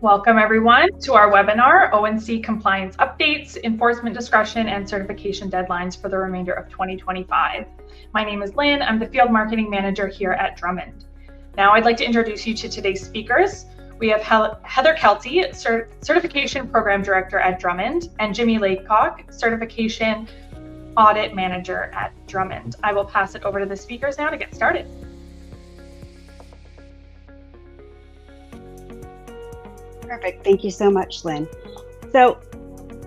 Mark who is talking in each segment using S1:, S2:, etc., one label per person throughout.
S1: Welcome everyone to our webinar, ONC Compliance Updates, Enforcement Discretion, and Certification Deadlines for the remainder of 2025. My name is Lynn, I'm the Field Marketing Manager here at Drummond. Now I'd like to introduce you to today's speakers. We have Heather Kelty, Certification Program Director at Drummond, and Jimmy Laycock, Certification Audit Manager at Drummond. I will pass it over to the speakers now to get started.
S2: Perfect. Thank you so much, Lynn. So,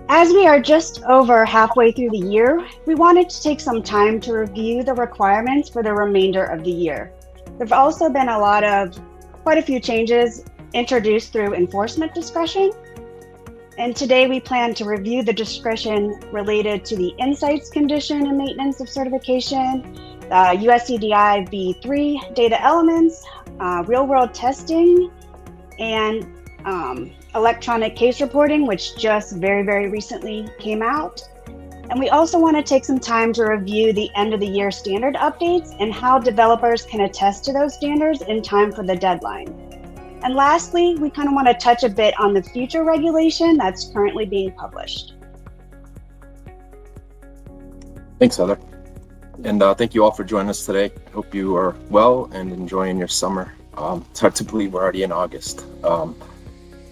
S2: as we are just over halfway through the year, we wanted to take some time to review the requirements for the remainder of the year. There have also been quite a few changes introduced through enforcement discretion. And today we plan to review the discretion related to the insights condition and maintenance of certification, USCDI V3 data elements, real-world testing, and electronic case reporting, which just very recently came out. And we also want to take some time to review the end of the year standard updates and how developers can attest to those standards in time for the deadline. And lastly, we kind of want to touch a bit on the future regulation that's currently being published.
S3: Thanks, Heather. And thank you all for joining us today. Hope you are well and enjoying your summer. It's hard to believe we're already in August.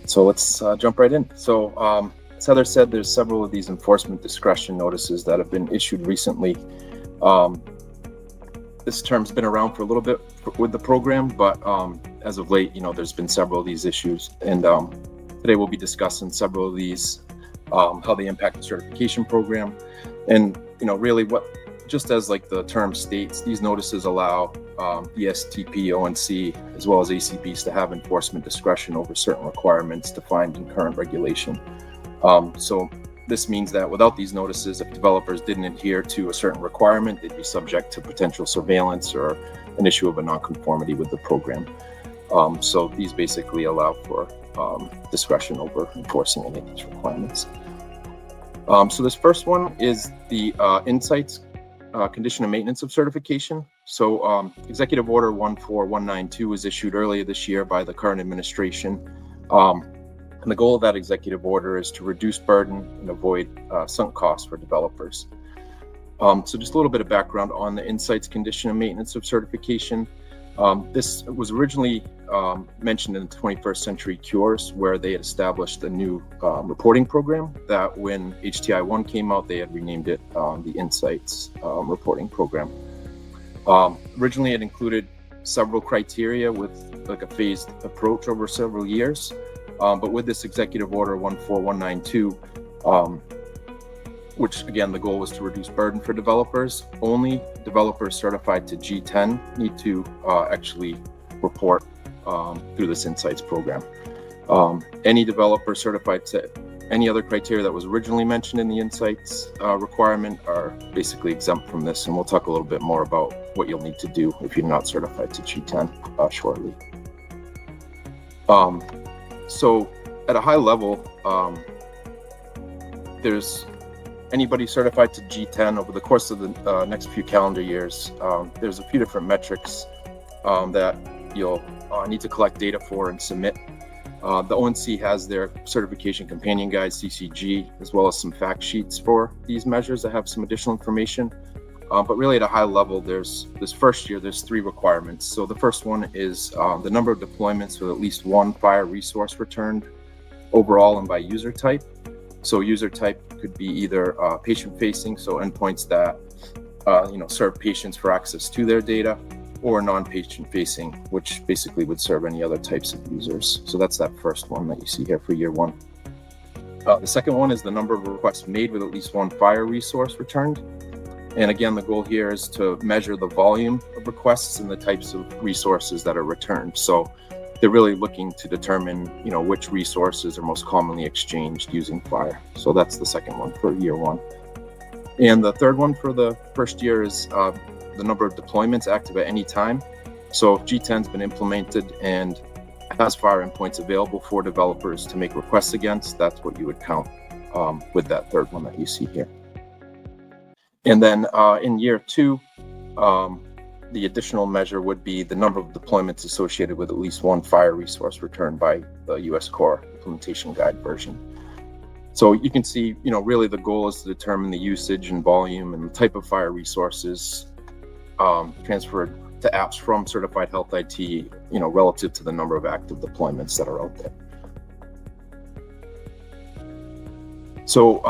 S3: So let's jump right in. So as Heather said, there's several of these enforcement discretion notices that have been issued recently. This term's been around for a little bit with the program, but as of late, there's been several of these issues. And today we'll be discussing several of these, how they impact the certification program. And, really just as like the term states, these notices allow ESTP, ONC, as well as ACBs to have enforcement discretion over certain requirements defined in current regulation. So this means that without these notices, if developers didn't adhere to a certain requirement, they'd be subject to potential surveillance or an issue of a nonconformity with the program. So these basically allow for discretion over enforcing any of these requirements. So this first one is the insights condition of maintenance of certification. So Executive Order 14192 was issued earlier this year by the current administration. And the goal of that executive order is to reduce burden and avoid sunk costs for developers. So just a little bit of background on the insights condition of maintenance of certification. This was originally mentioned in the 21st Century Cures, where they had established a new reporting program that when HTI 1 came out, they had renamed it the Insights Reporting Program. Originally, it included several criteria with like a phased approach over several years. But with this Executive Order 14192, which again, the goal was to reduce burden for developers, only developers certified to G10 need to actually report through this Insights program. Any developer certified to any other criteria that was originally mentioned in the Insights requirement are basically exempt from this, and we'll talk a little bit more about what you'll need to do if you're not certified to G10 shortly. So at a high level, there's anybody certified to G10 over the course of the next few calendar years. There's a few different metrics that you'll need to collect data for and submit. The ONC has their certification companion guide, CCG, as well as some fact sheets for these measures that have some additional information. But really at a high level, there's this first year, there's 3 requirements. So the first one is the number of deployments with at least one fire resource returned overall and by user type. So user type could be either patient facing, so endpoints that serve patients for access to their data, or non-patient facing, which basically would serve any other types of users. So that's that first one that you see here for year 1. The second one is the number of requests made with at least one fire resource returned. And again, the goal here is to measure the volume of requests and the types of resources that are returned. So they're really looking to determine, which resources are most commonly exchanged using fire. So that's the second one for year 1. And the third one for the first year is the number of deployments active at any time. So if G10's been implemented and has fire endpoints available for developers to make requests against, that's what you would count with that third one that you see here. And then in year 2, the additional measure would be the number of deployments associated with at least one fire resource returned by the US Core Implementation Guide version. So you can see, really the goal is to determine the usage and volume and the type of fire resources transferred to apps from Certified Health IT, relative to the number of active deployments that are out there. So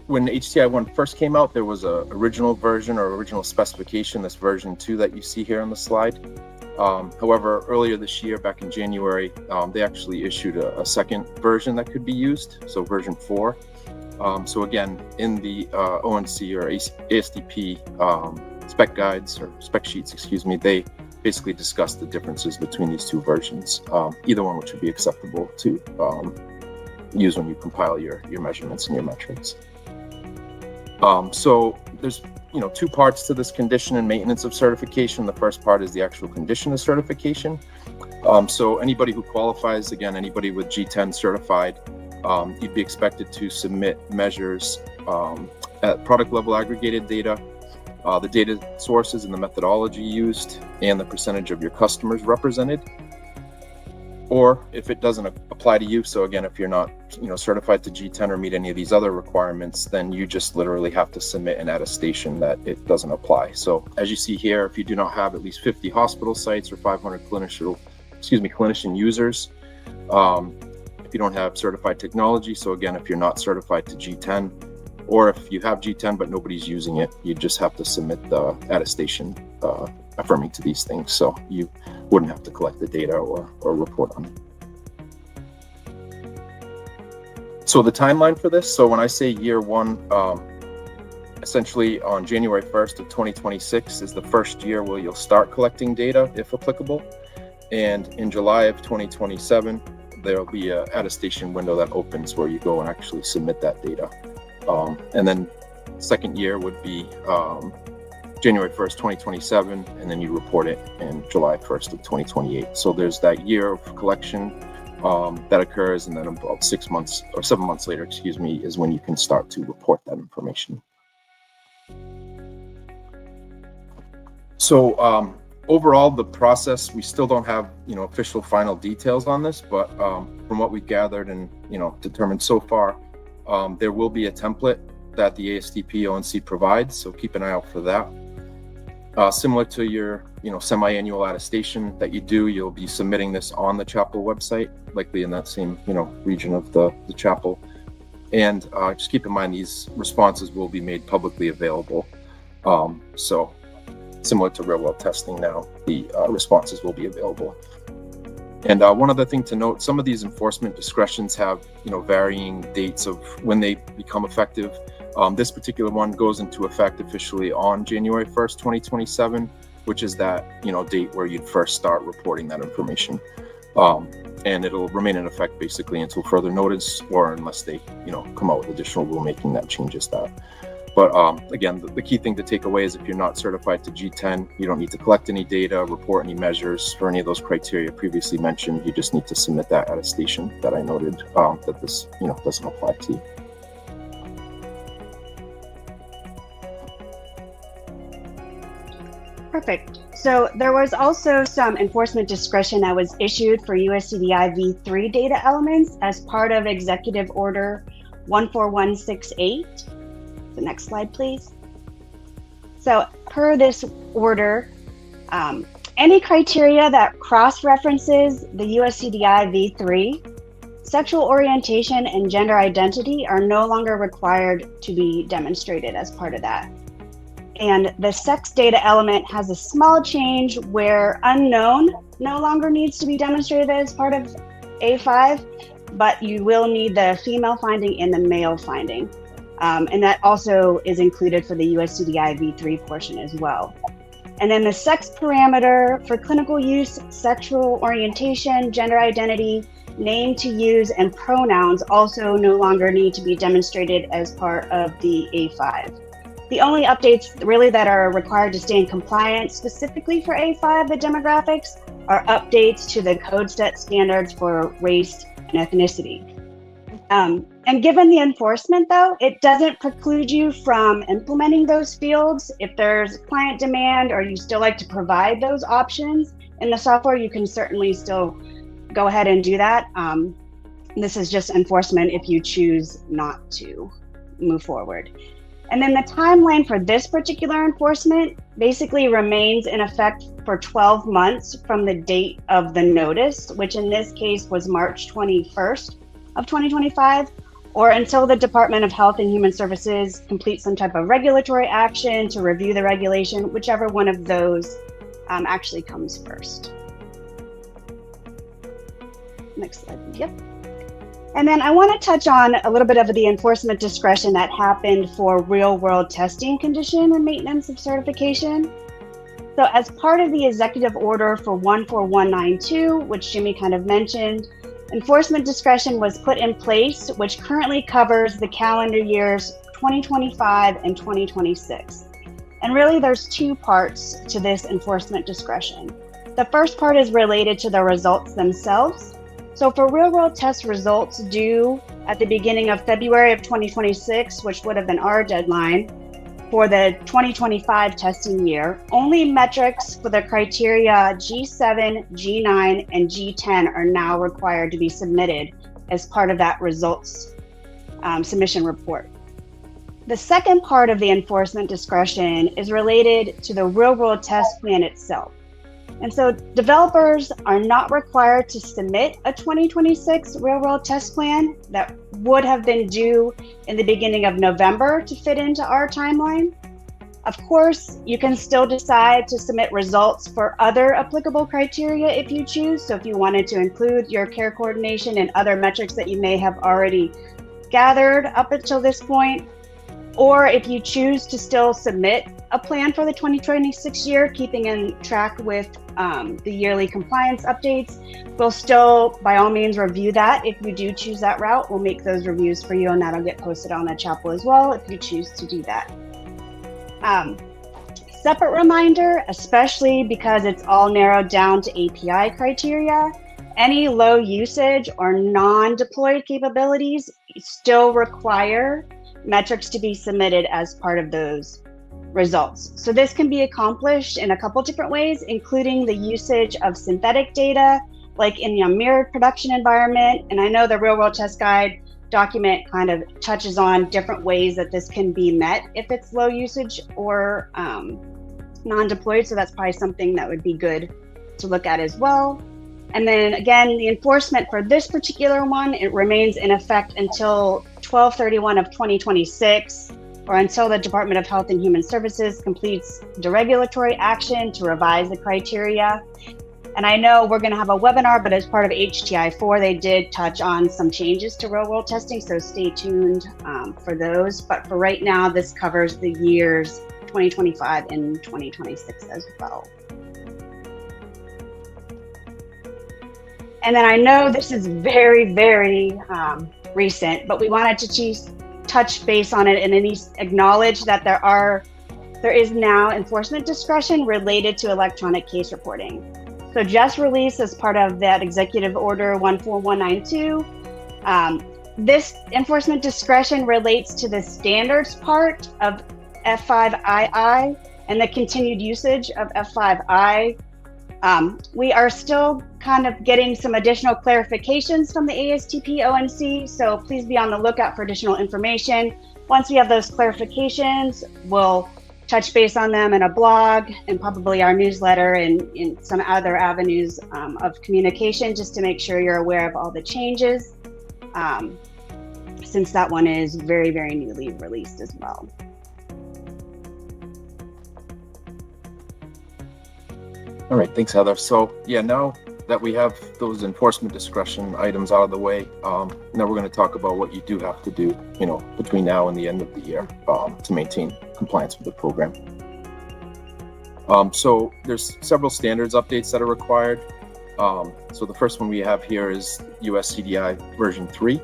S3: when HCI 1 first came out, there was a original version or original specification, this version 2 that you see here on the slide. However, earlier this year, back in January, they actually issued a second version that could be used, so version 4. So again, in the ONC or ASDP spec guides or spec sheets, they basically discuss the differences between these two versions, either one which would be acceptable to use when you compile your measurements and your metrics. So there's two parts to this condition and maintenance of certification. The first part is the actual condition of certification. So anybody who qualifies, again, anybody with G10 certified, you'd be expected to submit measures at product level aggregated data, the data sources and the methodology used, and the percentage of your customers represented. Or if it doesn't apply to you, so again, if you're not certified to G10 or meet any of these other requirements, then you just literally have to submit an attestation that it doesn't apply. So as you see here, if you do not have at least 50 hospital sites or 500 clinician users, if you don't have certified technology, so again, if you're not certified to G10, or if you have G10 but nobody's using it, you just have to submit the attestation affirming to these things. So you wouldn't have to collect the data or report on it. So the timeline for this, so when I say year one, essentially on January 1st of 2026 is the first year where you'll start collecting data if applicable. And in July of 2027, there'll be an attestation window that opens where you go and actually submit that data. And then second year would be January 1st, 2027, and then you report it in July 1st of 2028. So there's that year of collection that occurs, and then about 6 months or 7 months later, is when you can start to report that information. So overall, the process, we still don't have official final details on this, but from what we gathered and determined so far, there will be a template that the ASDP ONC provides, so keep an eye out for that. Similar to your semi-annual attestation that you do, you'll be submitting this on the chapel website, likely in that same region of the chapel. And just keep in mind, these responses will be made publicly available. So similar to real world testing now, the responses will be available. And one other thing to note, some of these enforcement discretions have varying dates of when they become effective. This particular one goes into effect officially on January 1st, 2027, which is that date where you'd first start reporting that information. And it'll remain in effect basically until further notice, or unless they come out with additional rulemaking that changes that. But again, the key thing to take away is if you're not certified to G10, you don't need to collect any data, report any measures for any of those criteria previously mentioned. You just need to submit that attestation that I noted that this doesn't apply to you.
S2: Perfect. So there was also some enforcement discretion that was issued for USCDI v3 data elements as part of Executive Order 14168. The next slide, please. So per this order, any criteria that cross-references the USCDI v3, sexual orientation and gender identity are no longer required to be demonstrated as part of that. And the sex data element has a small change where unknown no longer needs to be demonstrated as part of A5, but you will need the female finding and the male finding. And that also is included for the USCDI v3 portion as well. And then the sex parameter for clinical use, sexual orientation, gender identity, name to use, and pronouns also no longer need to be demonstrated as part of the A5. The only updates really that are required to stay in compliance specifically for A5, the demographics, are updates to the code set standards for race and ethnicity. And given the enforcement though, it doesn't preclude you from implementing those fields. If there's client demand or you still like to provide those options in the software, you can certainly still go ahead and do that. This is just enforcement if you choose not to move forward. And then the timeline for this particular enforcement basically remains in effect for 12 months from the date of the notice, which in this case was March 21st of 2025, or until the Department of Health and Human Services completes some type of regulatory action to review the regulation, whichever one of those actually comes first. Next slide, yep. And then I want to touch on a little bit of the enforcement discretion that happened for real-world testing condition and maintenance of certification. So as part of the executive order for 14192, which Jimmy kind of mentioned, enforcement discretion was put in place, which currently covers the calendar years 2025 and 2026. And really there's two parts to this enforcement discretion. The first part is related to the results themselves. So for real-world test results due at the beginning of February of 2026, which would have been our deadline for the 2025 testing year, only metrics for the criteria G7, G9, and G10 are now required to be submitted as part of that results submission report. The second part of the enforcement discretion is related to the real-world test plan itself. And so developers are not required to submit a 2026 real-world test plan that would have been due in the beginning of November to fit into our timeline. Of course, you can still decide to submit results for other applicable criteria if you choose. So if you wanted to include your care coordination and other metrics that you may have already gathered up until this point, or if you choose to still submit a plan for the 2026 year, keeping in track with the yearly compliance updates, we'll still, by all means, review that. If you do choose that route, we'll make those reviews for you, and that'll get posted on the chapel as well if you choose to do that. Separate reminder, especially because it's all narrowed down to API criteria, any low usage or non-deployed capabilities still require metrics to be submitted as part of those results. So this can be accomplished in a couple different ways, including the usage of synthetic data, like in the mirrored production environment. And I know the real world test guide document kind of touches on different ways that this can be met if it's low usage or non-deployed. So that's probably something that would be good to look at as well. And then again, the enforcement for this particular one, it remains in effect until 12/31 of 2026, or until the Department of Health and Human Services completes the regulatory action to revise the criteria. And I know we're going to have a webinar, but as part of HTI4, they did touch on some changes to real world testing, so stay tuned for those. But for right now, this covers the years 2025 and 2026 as well. And then I know this is very, very recent, but we wanted to touch base on it and at least acknowledge that there is now enforcement discretion related to electronic case reporting. So just released as part of that Executive Order 14192, this enforcement discretion relates to the standards part of F5II and the continued usage of F5I. We are still kind of getting some additional clarifications from the ASTP ONC, so please be on the lookout for additional information. Once we have those clarifications, we'll touch base on them in a blog and probably our newsletter and in some other avenues of communication, just to make sure you're aware of all the changes, since that one is very, very newly released as well.
S3: All right, thanks, Heather. So yeah, now that we have those enforcement discretion items out of the way, now we're going to talk about what you do have to do, between now and the end of the year to maintain compliance with the program. So there's several standards updates that are required. So the first one we have here is USCDI version 3.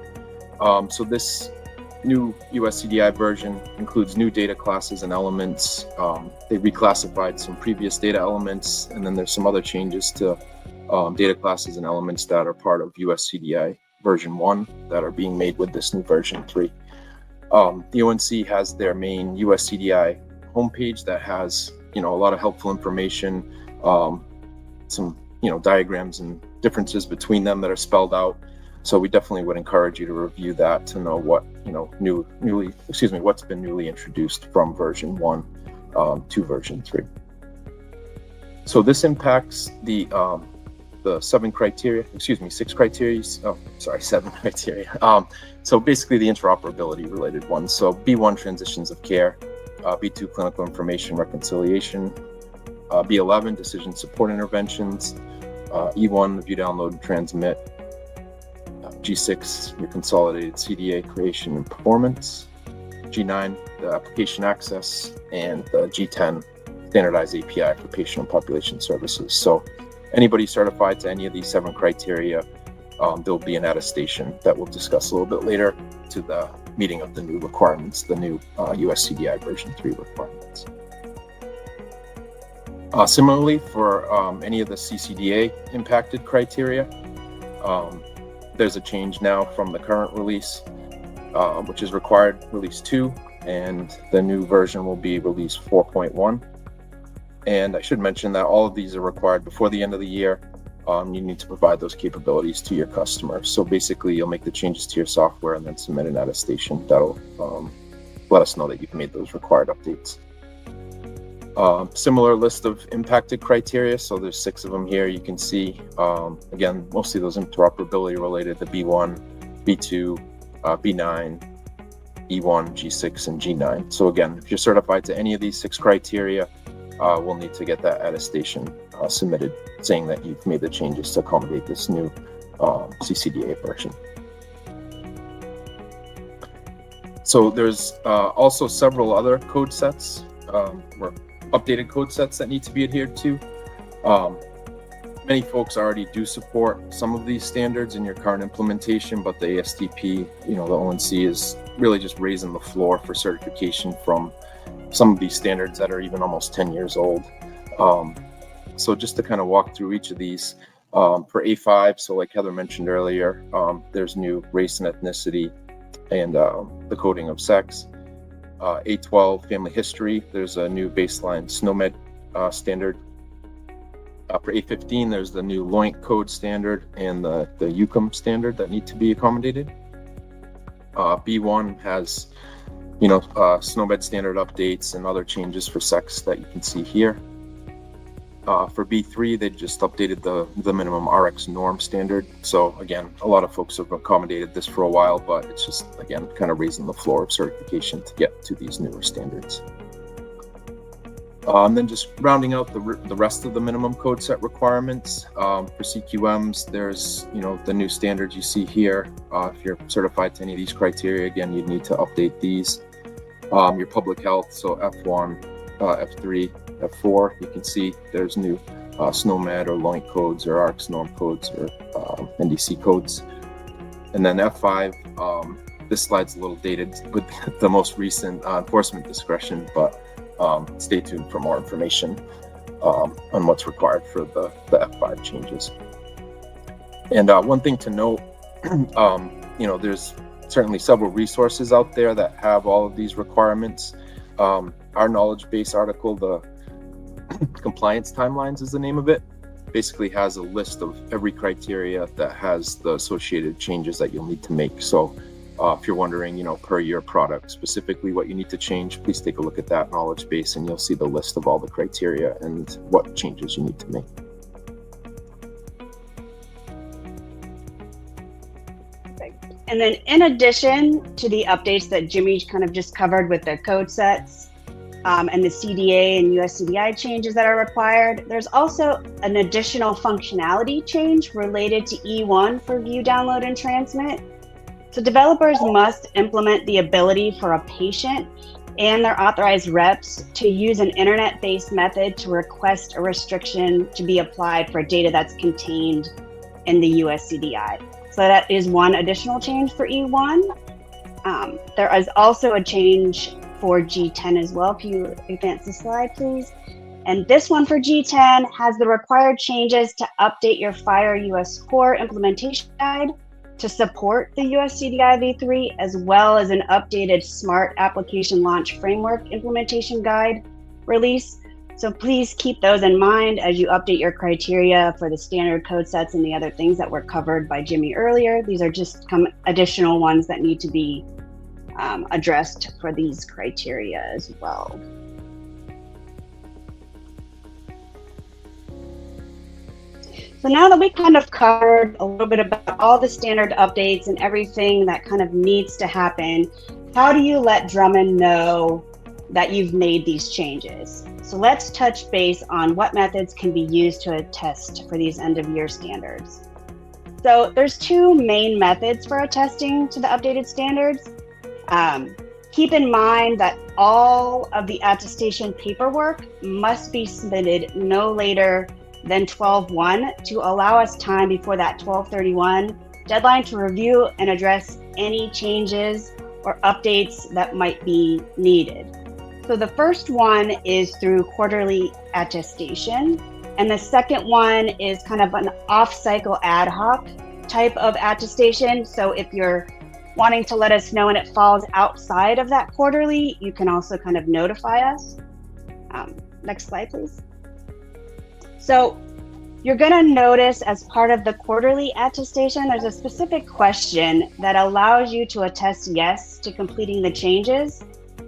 S3: So this new USCDI version includes new data classes and elements. They reclassified some previous data elements, and then there's some other changes to data classes and elements that are part of USCDI version 1 that are being made with this new version 3. The ONC has their main USCDI homepage that has, a lot of helpful information, some, diagrams and differences between them that are spelled out. So we definitely would encourage you to review that to know what, what's been newly introduced from version 1 to version 3. So this impacts the 7 criteria. Oh, 7 criteria. So basically the interoperability related ones. So B1, transitions of care, B2, clinical information reconciliation, B11, decision support interventions, E1, view, download, and transmit, G6, your consolidated CDA creation and performance, G9, the application access, and G10, standardized API for patient and population services. So anybody certified to any of these 7 criteria, there'll be an attestation that we'll discuss a little bit later to the meeting of the new requirements, the new USCDI version 3 requirements. Similarly, for any of the CCDA impacted criteria, there's a change now from the current release, which is required release 2, and the new version will be release 4.1. And I should mention that all of these are required before the end of the year. You need to provide those capabilities to your customer. So basically, you'll make the changes to your software and then submit an attestation that'll let us know that you've made those required updates. Similar list of impacted criteria. So there's 6 of them here. You can see, again, mostly those interoperability related, the B1, B2, B9, E1, G6, and G9. So again, if you're certified to any of these 6 criteria, we'll need to get that attestation submitted saying that you've made the changes to accommodate this new CCDA version. So there's also several other code sets or updated code sets that need to be adhered to. Many folks already do support some of these standards in your current implementation, but the ASTP, the ONC is really just raising the floor for certification from some of these standards that are even almost 10 years old. So just to kind of walk through each of these, for A5, so like Heather mentioned earlier, there's new race and ethnicity and the coding of sex. A12, family history, there's a new baseline SNOMED standard. For A15, there's the new LOINC code standard and the UCOM standard that need to be accommodated. B1 has SNOMED standard updates and other changes for sex that you can see here. For B3, they just updated the minimum RX norm standard. So again, a lot of folks have accommodated this for a while, but it's just, again, kind of raising the floor of certification to get to these newer standards. And then just rounding out the rest of the minimum code set requirements. For CQMs, there's, the new standards you see here. If you're certified to any of these criteria, again, you'd need to update these. Your public health, so F1, F3, F4, you can see there's new SNOMED or LOINC codes or RX norm codes or NDC codes. And then F5, this slide's a little dated with the most recent enforcement discretion, but stay tuned for more information on what's required for the F5 changes. And one thing to note, there's certainly several resources out there that have all of these requirements. Our knowledge base article, the compliance timelines is the name of it, basically has a list of every criteria that has the associated changes that you'll need to make. So if you're wondering, per your product, specifically what you need to change, please take a look at that knowledge base and you'll see the list of all the criteria and what changes you need to make.
S2: And then in addition to the updates that Jimmy kind of just covered with the code sets and the CDA and USCDI changes that are required, there's also an additional functionality change related to E1 for view, download, and transmit. So developers must implement the ability for a patient and their authorized reps to use an internet-based method to request a restriction to be applied for data that's contained in the USCDI. So that is one additional change for E1. There is also a change for G10 as well. If you advance the slide, please. And this one for G10 has the required changes to update your FHIR US core implementation guide to support the USCDI v3, as well as an updated Smart Application Launch Framework Implementation Guide release. So please keep those in mind as you update your criteria for the standard code sets and the other things that were covered by Jimmy earlier. These are just additional ones that need to be addressed for these criteria as well. So now that we kind of covered a little bit about all the standard updates and everything that kind of needs to happen, how do you let Drummond know that you've made these changes? So let's touch base on what methods can be used to attest for these end of year standards. So there's two main methods for attesting to the updated standards. Keep in mind that all of the attestation paperwork must be submitted no later than 12/1 to allow us time before that 12/31 deadline to review and address any changes or updates that might be needed. So the first one is through quarterly attestation, and the second one is kind of an off-cycle ad hoc type of attestation. So if you're wanting to let us know and it falls outside of that quarterly, you can also kind of notify us. Next slide, please. So you're going to notice as part of the quarterly attestation, there's a specific question that allows you to attest yes to completing the changes,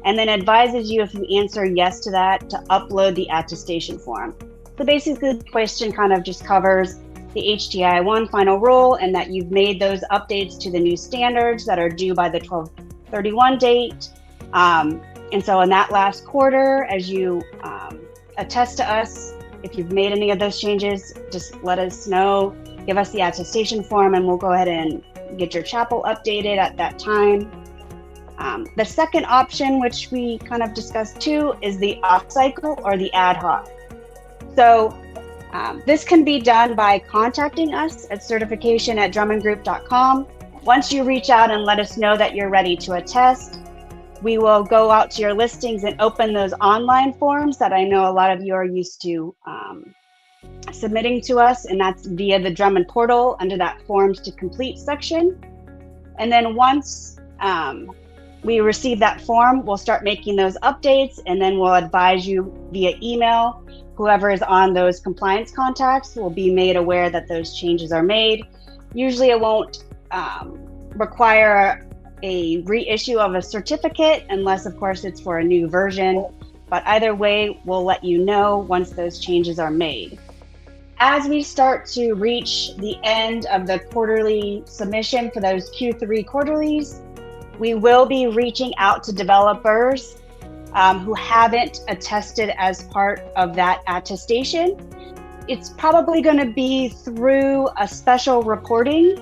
S2: and then advises you, if you answer yes to that, to upload the attestation form. So basically the question kind of just covers the HTI1 final rule and that you've made those updates to the new standards that are due by the 12/31 date. And so in that last quarter, as you attest to us, if you've made any of those changes, just let us know, give us the attestation form, and we'll go ahead and get your chapel updated at that time. The second option, which we kind of discussed too, is the off-cycle or the ad hoc. So this can be done by contacting us at certification@drummondgroup.com. Once you reach out and let us know that you're ready to attest, we will go out to your listings and open those online forms that I know a lot of you are used to submitting to us, and that's via the Drummond portal under that forms to complete section. And then once we receive that form, we'll start making those updates, and then we'll advise you via email. Whoever is on those compliance contacts will be made aware that those changes are made. Usually it won't require a reissue of a certificate unless, of course, it's for a new version. But either way, we'll let you know once those changes are made. As we start to reach the end of the quarterly submission for those Q3 quarterlies, we will be reaching out to developers who haven't attested as part of that attestation. It's probably going to be through a special reporting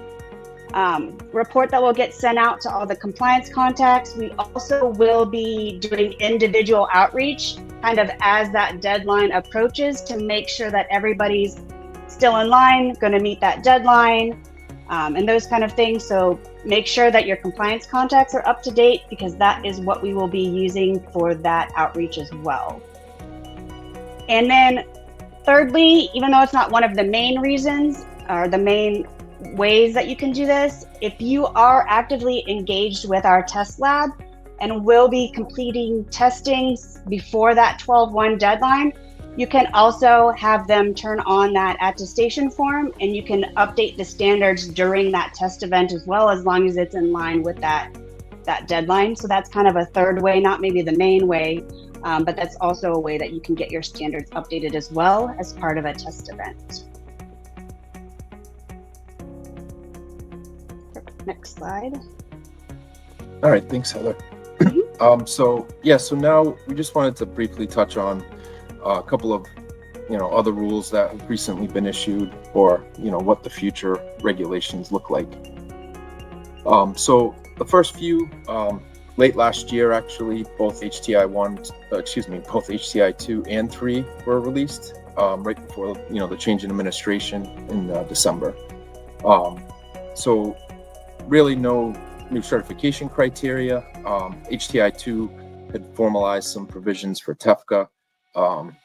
S2: report that will get sent out to all the compliance contacts. We also will be doing individual outreach kind of as that deadline approaches to make sure that everybody's still in line, going to meet that deadline, and those kind of things. So make sure that your compliance contacts are up to date, because that is what we will be using for that outreach as well. And then thirdly, even though it's not one of the main reasons or the main ways that you can do this, if you are actively engaged with our test lab and will be completing testings before that 12/1 deadline, you can also have them turn on that attestation form, and you can update the standards during that test event as well, as long as it's in line with that deadline. So that's kind of a third way, not maybe the main way, but that's also a way that you can get your standards updated as well as part of a test event. Next slide.
S3: All right, thanks, Heather. So now we just wanted to briefly touch on a couple of other rules that have recently been issued, or what the future regulations look like. So the first few, late last year actually, both HTI2 and 3 were released right before the change in administration in December. So really no new certification criteria. HTI2 had formalized some provisions for TEFCA.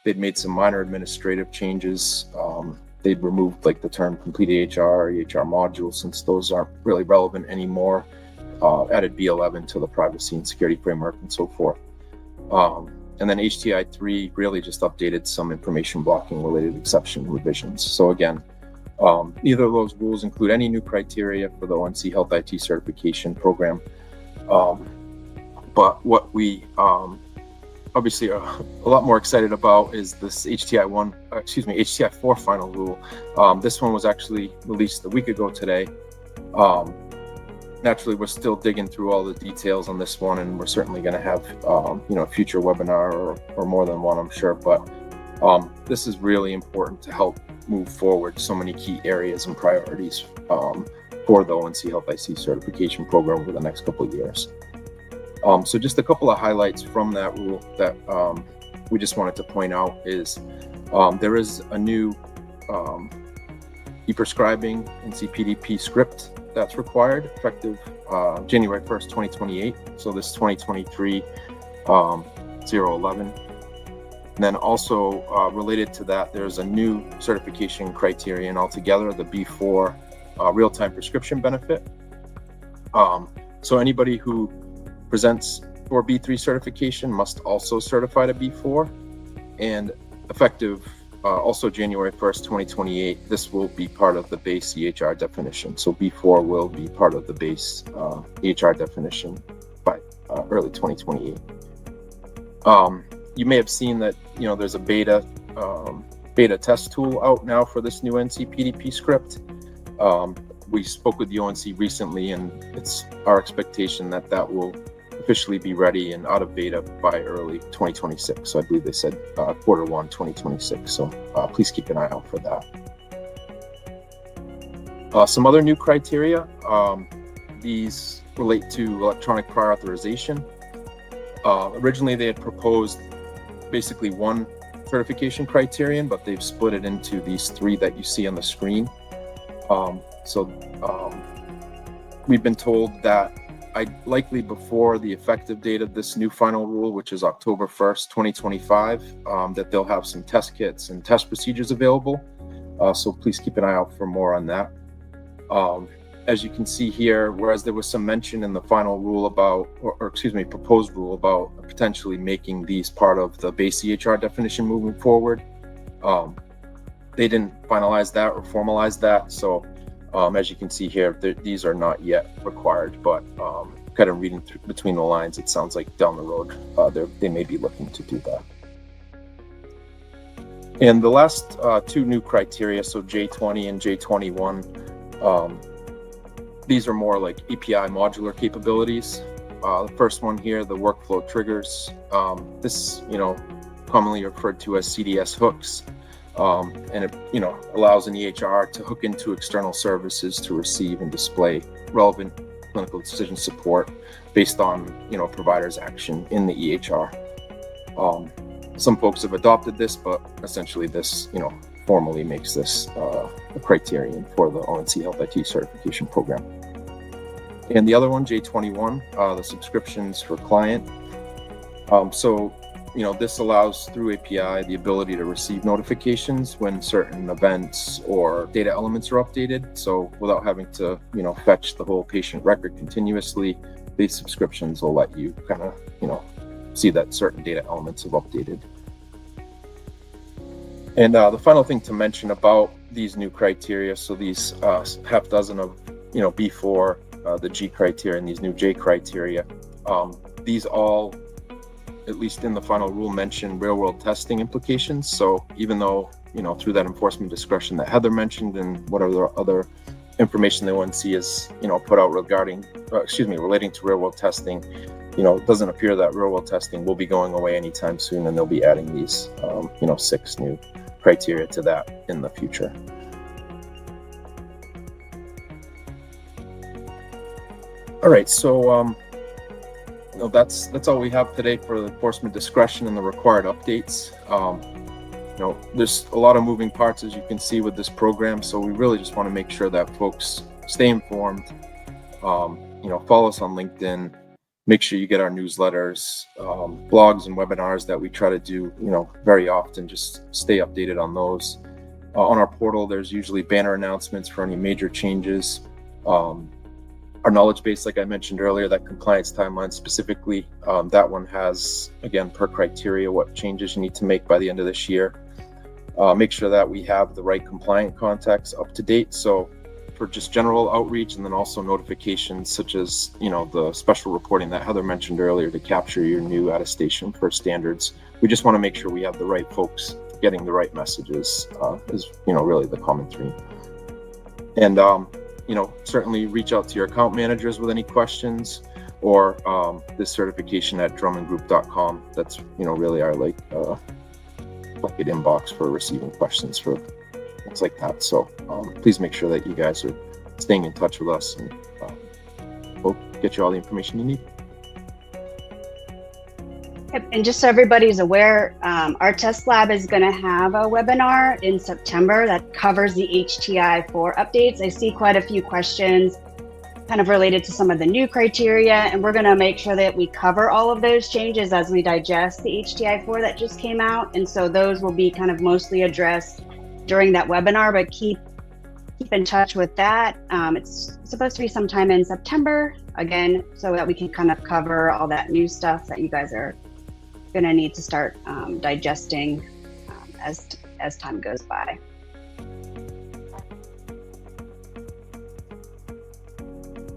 S3: They'd made some minor administrative changes. they'd removed like the term complete EHR or EHR module, since those aren't really relevant anymore. Added B11 to the privacy and security framework and so forth. And then HTI 3 really just updated some information blocking related exception revisions. So again, neither of those rules include any new criteria for the ONC Health IT Certification program. But what we obviously are a lot more excited about is this HTI 4 final rule. This one was actually released a week ago today. Naturally, we're still digging through all the details on this one, and we're certainly going to have a future webinar or more than one, I'm sure. But this is really important to help move forward so many key areas and priorities for the ONC Health IT Certification program over the next couple of years. So just a couple of highlights from that rule that we just wanted to point out is there is a new e-prescribing and CPDP script that's required effective January 1st, 2028. So this 2023 011. And then also related to that, there's a new certification criterion altogether, the B4 real-time prescription benefit. So anybody who presents for B3 certification must also certify to B4, and effective also January 1st, 2028, this will be part of the base EHR definition. So B4 will be part of the base EHR definition by early 2028. You may have seen that there's a beta test tool out now for this new NCPDP script. We spoke with the ONC recently, and it's our expectation that that will officially be ready and out of beta by early 2026. So I believe they said Q1 2026. So please keep an eye out for that. Some other new criteria. These relate to electronic prior authorization. Originally, they had proposed basically one certification criterion, but they've split it into these three that you see on the screen. We've been told that likely before the effective date of this new final rule, which is October 1st, 2025, that they'll have some test kits and test procedures available. So please keep an eye out for more on that. As you can see here, whereas there was some mention in the final rule about, proposed rule about potentially making these part of the base EHR definition moving forward, they didn't finalize that or formalize that. So as you can see here, these are not yet required, but kind of reading between the lines, it sounds like down the road they may be looking to do that. And the last two new criteria, so J20 and J21, these are more like API modular capabilities. The first one here, the workflow triggers. This, commonly referred to as CDS hooks. And it allows an EHR to hook into external services to receive and display relevant clinical decision support based on provider's action in the EHR. Some folks have adopted this, but essentially this formally makes this a criterion for the ONC Health IT Certification program. And the other one, J21, the subscriptions for client. This allows through API the ability to receive notifications when certain events or data elements are updated. So without having to, fetch the whole patient record continuously, these subscriptions will let you kind of, see that certain data elements have updated. And the final thing to mention about these new criteria, so these half dozen of, B4, the G criteria and these new J criteria, these all, at least in the final rule, mention real world testing implications. So even though, through that enforcement discretion that Heather mentioned and whatever other information the ONC is, put out relating to real world testing, it doesn't appear that real world testing will be going away anytime soon, and they'll be adding these, 6 new criteria to that in the future. All right, so that's all we have today for the enforcement discretion and the required updates. There's a lot of moving parts, as you can see, with this program, so we really just want to make sure that folks stay informed. Follow us on LinkedIn. Make sure you get our newsletters, blogs, and webinars that we try to do, very often. Just stay updated on those. On our portal, there's usually banner announcements for any major changes. Our knowledge base, like I mentioned earlier, that compliance timeline specifically, that one has, again, per criteria, what changes you need to make by the end of this year. Make sure that we have the right compliant contacts up to date. So for just general outreach, and then also notifications such as, the special reporting that Heather mentioned earlier to capture your new attestation for standards. We just want to make sure we have the right folks getting the right messages, is, really the common theme. And, certainly reach out to your account managers with any questions, or this certification at drummondgroup.com. That's, really our bucket inbox for receiving questions for things like that. So please make sure that you guys are staying in touch with us, and we'll get you all the information you need.
S2: Yep. And just so everybody's aware, our test lab is going to have a webinar in September that covers the HTI-4 updates. I see quite a few questions kind of related to some of the new criteria, and we're going to make sure that we cover all of those changes as we digest the HTI-4 that just came out. And so those will be kind of mostly addressed during that webinar, but keep in touch with that. It's supposed to be sometime in September, again, so that we can kind of cover all that new stuff that you guys are going to need to start digesting as time goes by.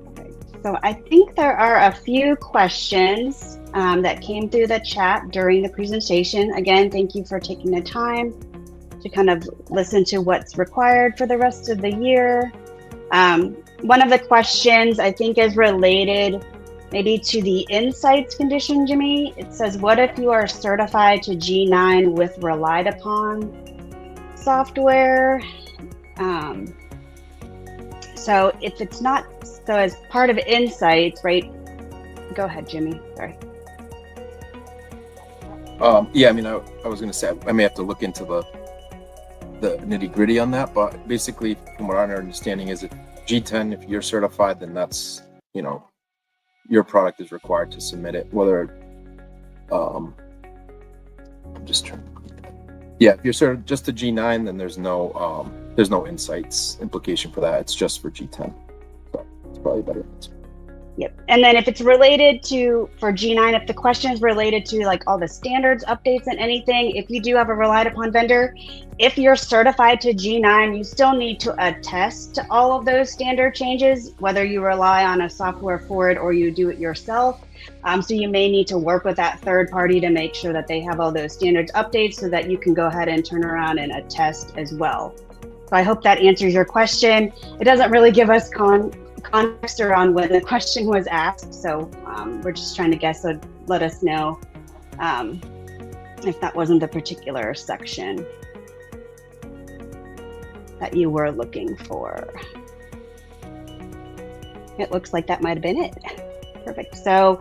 S2: Okay, so I think there are a few questions that came through the chat during the presentation. Again, thank you for taking the time to kind of listen to what's required for the rest of the year. One of the questions I think is related maybe to the insights condition, Jimmy. It says, what if you are certified to G9 with relied upon software? So if it's not, so as part of insights, right? Go ahead, Jimmy, sorry.
S3: Yeah, I was going to say, I may have to look into the nitty gritty on that, but basically from what our understanding is, if G10, if you're certified, then that's, your product is required to submit it, whether, I'm just trying, yeah, if you're just to G9, then there's no insights implication for that. It's just for G10. So it's probably better.
S2: Yep. And then if it's related to, for G9, if the question is related to like all the standards updates and anything, if you do have a relied upon vendor, if you're certified to G9, you still need to attest to all of those standard changes, whether you rely on a software for it or you do it yourself. So you may need to work with that third party to make sure that they have all those standards updates so that you can go ahead and turn around and attest as well. So I hope that answers your question. It doesn't really give us context around when the question was asked, so we're just trying to guess, so let us know if that wasn't the particular section that you were looking for. It looks like that might have been it. Perfect. So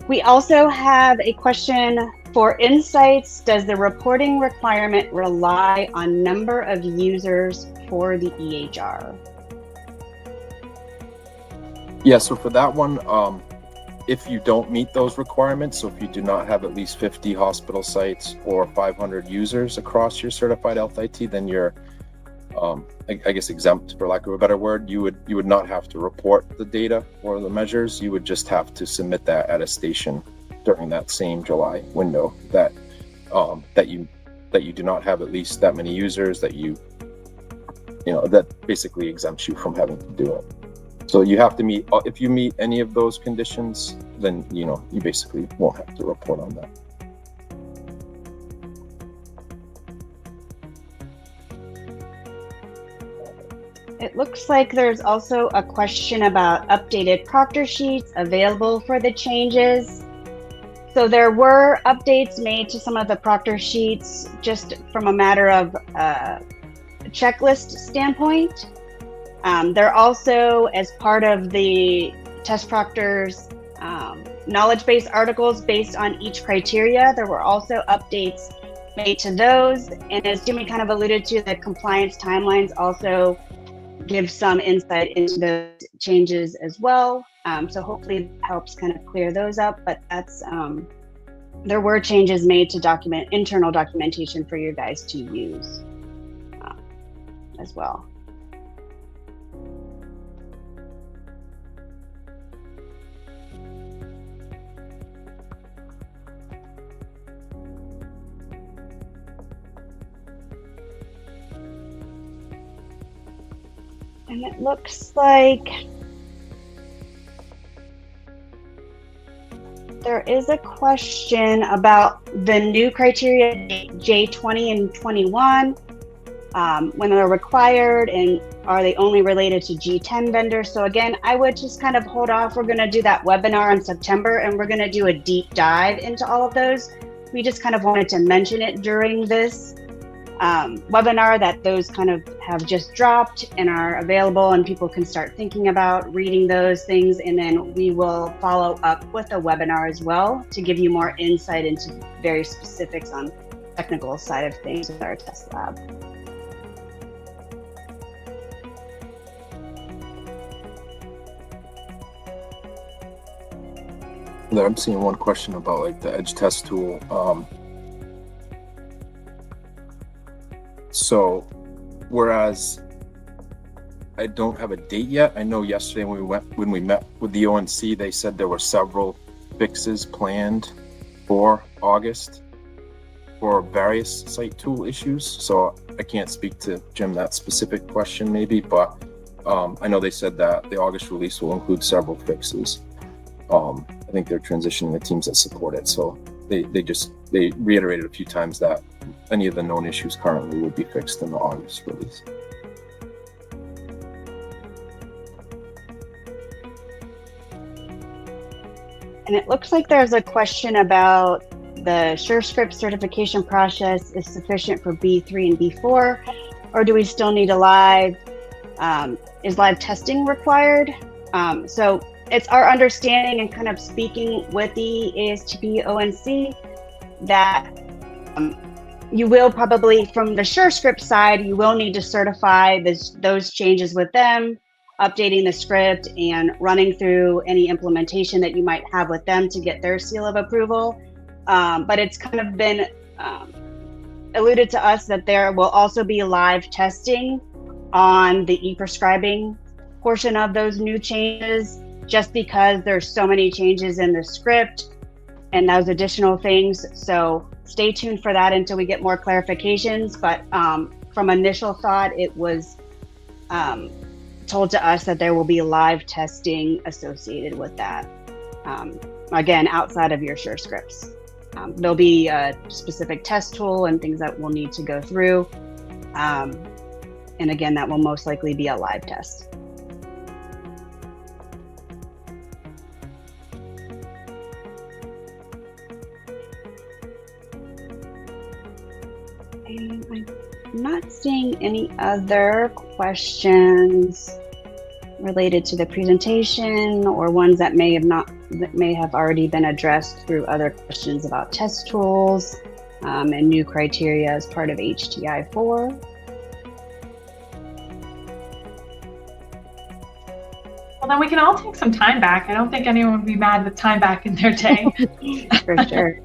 S2: we also have a question for insights. Does the reporting requirement rely on number of users for the EHR?
S3: Yeah, so for that one, if you don't meet those requirements, so if you do not have at least 50 hospital sites or 500 users across your certified health IT, then you're, I guess, exempt, for lack of a better word. You would not have to report the data or the measures. You would just have to submit that attestation during that same July window that you do not have at least that many users, that that basically exempts you from having to do it. So you have to meet, if you meet any of those conditions, then, you basically won't have to report on that.
S2: It looks like there's also a question about updated proctor sheets available for the changes. So there were updates made to some of the proctor sheets just from a matter of checklist standpoint. They're also, as part of the test proctors knowledge base articles based on each criteria, there were also updates made to those. And as Jimmy kind of alluded to, the compliance timelines also give some insight into those changes as well. So hopefully that helps kind of clear those up, but that's, there were changes made to internal documentation for you guys to use. as well. And it looks like there is a question about the new criteria J20 and 21, when they're required, and are they only related to G10 vendors? So again, I would just kind of hold off. We're going to do that webinar in September, and we're going to do a deep dive into all of those. We just kind of wanted to mention it during this webinar, that those kind of have just dropped and are available, and people can start thinking about reading those things. And then we will follow up with a webinar as well to give you more insight into very specifics on technical side of things with our test lab.
S3: I'm seeing one question about like the edge test tool. So whereas I don't have a date yet, I know yesterday when we met with the ONC, they said there were several fixes planned for August for various site tool issues. So I can't speak to Jim that specific question maybe, but I know they said that the August release will include several fixes. I think they're transitioning the teams that support it. So they reiterated a few times that any of the known issues currently would be fixed in the August release.
S2: And it looks like there's a question about the SureScript certification process is sufficient for B3 and B4, or do we still need is live testing required? So it's our understanding, and kind of speaking with the ASTP ONC, that you will probably, from the SureScript side, you will need to certify those changes with them, updating the script and running through any implementation that you might have with them to get their seal of approval. But it's kind of been alluded to us that there will also be live testing on the e-prescribing portion of those new changes, just because there's so many changes in the script and those additional things. So stay tuned for that until we get more clarifications. But from initial thought, it was told to us that there will be live testing associated with that. Again, outside of your SureScripts. There'll be a specific test tool and things that we'll need to go through. And again, that will most likely be a live test. And I'm not seeing any other questions related to the presentation, or ones that may have already been addressed through other questions about test tools and new criteria as part of HTI 4.
S1: Well, then we can all take some time back. I don't think anyone would be mad with time back in their day.
S2: For sure.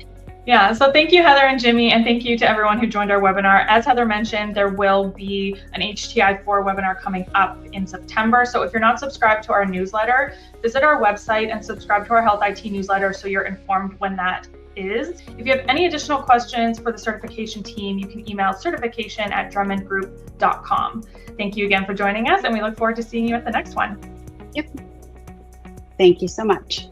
S1: Yeah, so thank you, Heather and Jimmy, and thank you to everyone who joined our webinar. As Heather mentioned, there will be an HTI 4 webinar coming up in September. So if you're not subscribed to our newsletter, visit our website and subscribe to our Health IT newsletter so you're informed when that is. If you have any additional questions for the certification team, you can email certification@drummondgroup.com. Thank you again for joining us, and we look forward to seeing you at the next one.
S2: Yep. Thank you so much.